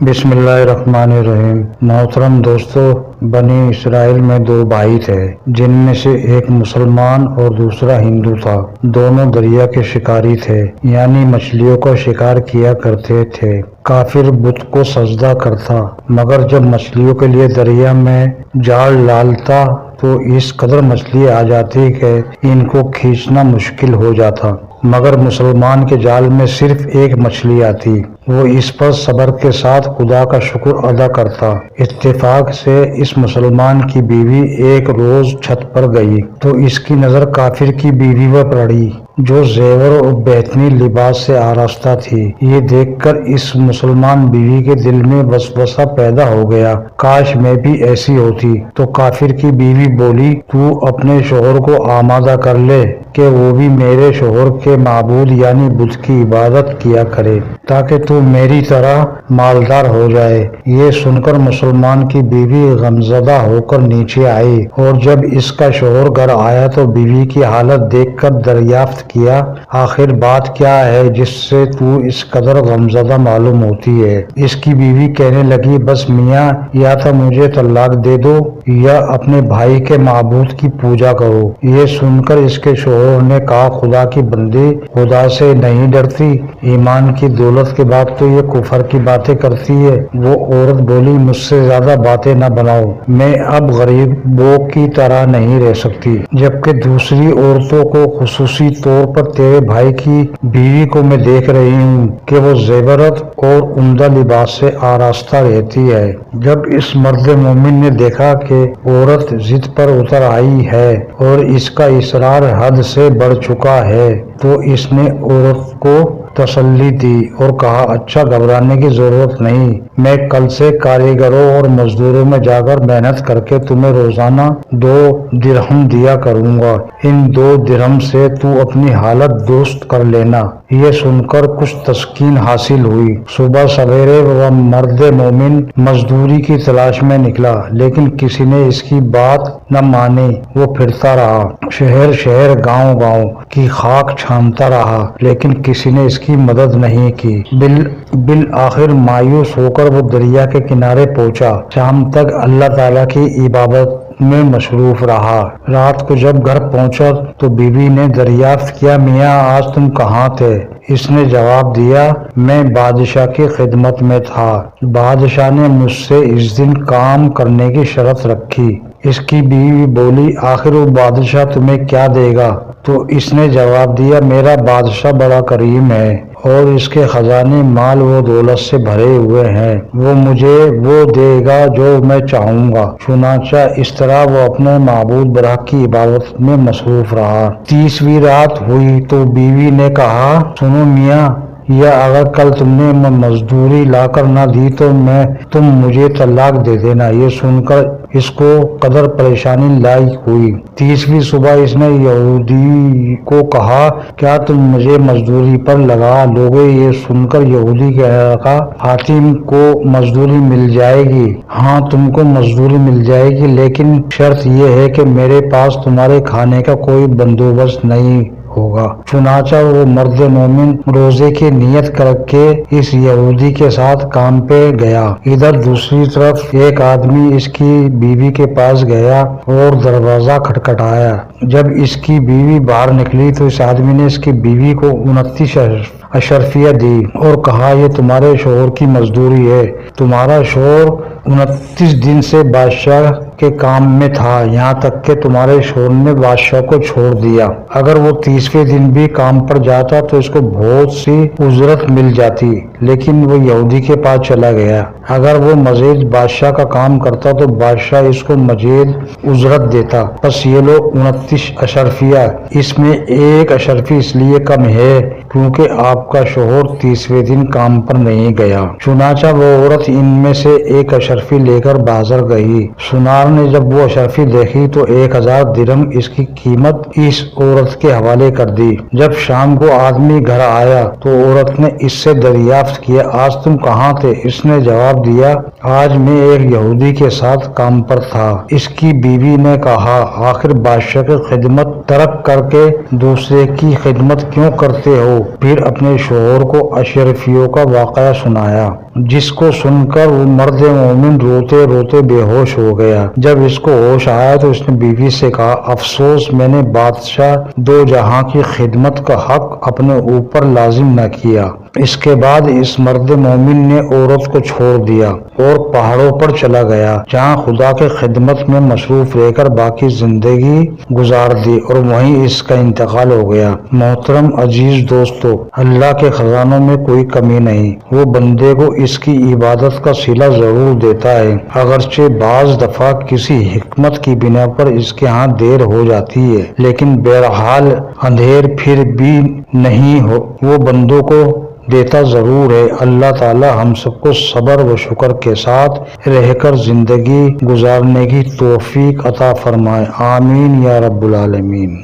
بسم اللہ الرحمن الرحیم۔ محترم دوستو، بنی اسرائیل میں دو بھائی تھے جن میں سے ایک مسلمان اور دوسرا ہندو تھا۔ دونوں دریا کے شکاری تھے، یعنی مچھلیوں کا شکار کیا کرتے تھے۔ کافر بت کو سجدہ کرتا، مگر جب مچھلیوں کے لیے دریا میں جال ڈالتا تو اس قدر مچھلی آ جاتی کہ ان کو کھینچنا مشکل ہو جاتا، مگر مسلمان کے جال میں صرف ایک مچھلی آتی۔ وہ اس پر صبر کے ساتھ خدا کا شکر ادا کرتا۔ اتفاق سے اس مسلمان کی بیوی ایک روز چھت پر گئی تو اس کی نظر کافر کی بیوی پر پڑی جو زیور اور بہترین لباس سے آراستہ تھی۔ یہ دیکھ کر اس مسلمان بیوی کے دل میں وسوسہ پیدا ہو گیا، کاش میں بھی ایسی ہوتی۔ تو کافر کی بیوی بولی، تو اپنے شوہر کو آمادہ کر لے کہ وہ بھی میرے شوہر کے معبود یعنی بت کی عبادت کیا کرے تاکہ تو میری طرح مالدار ہو جائے۔ یہ سن کر مسلمان کی بیوی غمزدہ ہو کر نیچے آئی، اور جب اس کا شوہر گھر آیا تو بیوی کی حالت دیکھ کر دریافت کیا، آخر بات کیا ہے جس سے تو اس قدر غمزدہ معلوم ہوتی ہے؟ اس کی بیوی کہنے لگی، بس میاں، یا تو مجھے طلاق دے دو یا اپنے بھائی کے معبود کی پوجا کرو۔ یہ سن کر اس کے شوہر نے کہا، خدا کی بندی، خدا سے نہیں ڈرتی؟ ایمان کی دولت کے بعد تو یہ کفر کی باتیں کرتی ہے۔ وہ عورت بولی، مجھ سے زیادہ باتیں نہ بناؤ، میں اب غریبوں کی طرح نہیں رہ سکتی، جبکہ دوسری عورتوں کو، خصوصی طور پر تیرے بھائی کی بیوی کو میں دیکھ رہی ہوں کہ وہ زیورات اور عمدہ لباس سے آراستہ رہتی ہے۔ جب اس مرد مومن نے دیکھا کہ عورت ضد پر اتر آئی ہے اور اس کا اصرار حد سے بڑھ چکا ہے تو اس نے عورت کو تسلی دی اور کہا، اچھا، گھبرانے کی ضرورت نہیں، میں کل سے کاریگروں اور مزدوروں میں جا کر محنت کر کے تمہیں روزانہ 2 درہم دیا کروں گا، ان 2 درہم سے تو اپنی حالت درست کر لینا۔ یہ سن کر کچھ تسکین حاصل ہوئی۔ صبح سویرے وہ مرد مومن مزدوری کی تلاش میں نکلا، لیکن کسی نے اس کی بات نہ مانی۔ وہ پھرتا رہا، شہر شہر، گاؤں گاؤں کی خاک چھانتا رہا، لیکن کسی نے اس کی مدد نہیں کی۔ بالآخر مایوس ہو کر وہ دریا کے کنارے پہنچا۔ شام تک اللہ تعالیٰ کی عبادت میں مصروف رہا۔ رات کو جب گھر پہنچا تو بیوی نے دریافت کیا، میاں، آج تم کہاں تھے؟ اس نے جواب دیا، میں بادشاہ کی خدمت میں تھا، بادشاہ نے مجھ سے اس دن کام کرنے کی شرط رکھی۔ اس کی بیوی بولی، آخر وہ بادشاہ تمہیں کیا دے گا؟ تو اس نے جواب دیا، میرا بادشاہ بڑا کریم ہے اور اس کے خزانے مال و دولت سے بھرے ہوئے ہیں، وہ مجھے وہ دے گا جو میں چاہوں گا۔ چنانچہ اس طرح وہ اپنے معبود برحق کی عبادت میں مصروف رہا۔ 30ویں رات ہوئی تو بیوی نے کہا، سنو میاں، یا اگر کل تم نے مزدوری لا کر نہ دی تو تم مجھے طلاق دے دینا۔ یہ سن کر اس کو قدر پریشانی لاحق ہوئی۔ 30ویں صبح اس نے یہودی کو کہا، کیا تم مجھے مزدوری پر لگا لوگے؟ یہ سن کر یہودی کہا، حاتم کو مزدوری مل جائے گی۔ ہاں، تم کو مزدوری مل جائے گی، لیکن شرط یہ ہے کہ میرے پاس تمہارے کھانے کا کوئی بندوبست نہیں ہوگا۔ چنانچہ وہ مرد مومن روزے کی نیت کر کے اس یہودی کے ساتھ کام پہ گیا۔ ادھر دوسری طرف ایک آدمی اس کی بیوی کے پاس گیا اور دروازہ کھٹکھٹایا۔ جب اس کی بیوی باہر نکلی تو اس آدمی نے اس کی بیوی کو 29 اشرفیہ دی اور کہا، یہ تمہارے شوہر کی مزدوری ہے۔ تمہارا شوہر 29 دن سے بادشاہ کے کام میں تھا، یہاں تک کہ تمہارے شوہر نے بادشاہ کو چھوڑ دیا۔ اگر وہ 30ویں دن بھی کام پر جاتا تو اس کو بہت سی اجرت مل جاتی، لیکن وہ یہودی کے پاس چلا گیا۔ اگر وہ مزید بادشاہ کا کام کرتا تو بادشاہ اس کو مزید اجرت دیتا۔ بس یہ لو 29 اشرفیہ، اس میں 1 اشرفی اس لیے کم ہے کیونکہ آپ کا شوہر 30ویں دن کام پر نہیں گیا۔ چنانچہ وہ عورت ان میں سے 1 اشرفی لے کر بازار گئی۔ سنار نے جب وہ اشرفی دیکھی تو 1000 درہم اس کی قیمت اس عورت کے حوالے کر دی۔ جب شام کو آدمی گھر آیا تو عورت نے اس سے دریافت کیا آج تم کہاں تھے؟ اس نے جواب دیا آج میں ایک یہودی کے ساتھ کام پر تھا۔ اس کی بیوی نے کہا آخر بادشاہ کی خدمت ترک کر کے دوسرے کی خدمت کیوں کرتے ہو؟ پھر اپنے شوہر کو اشرفیوں کا واقعہ سنایا، جس کو سن کر وہ مرد مومن روتے روتے بے ہوش ہو گیا۔ جب اس کو ہوش آیا تو اس نے بیوی سے کہا افسوس میں نے بادشاہ دو جہاں کی خدمت کا حق اپنے اوپر لازم نہ کیا۔ اس کے بعد اس مرد مومن نے عورت کو چھوڑ دیا اور پہاڑوں پر چلا گیا، جہاں خدا کے خدمت میں مصروف رہ کر باقی زندگی گزار دی اور وہیں اس کا انتقال ہو گیا۔ محترم عزیز دوستو، اللہ کے خزانوں میں کوئی کمی نہیں، وہ بندے کو اس کی عبادت کا صلہ ضرور دیتا ہے، اگرچہ بعض دفعہ کسی حکمت کی بنا پر اس کے ہاں دیر ہو جاتی ہے، لیکن بہرحال اندھیر پھر بھی نہیں ہو، وہ بندوں کو دیتا ضرور ہے۔ اللہ تعالی ہم سب کو صبر و شکر کے ساتھ رہ کر زندگی گزارنے کی توفیق عطا فرمائے، آمین یا رب العالمین۔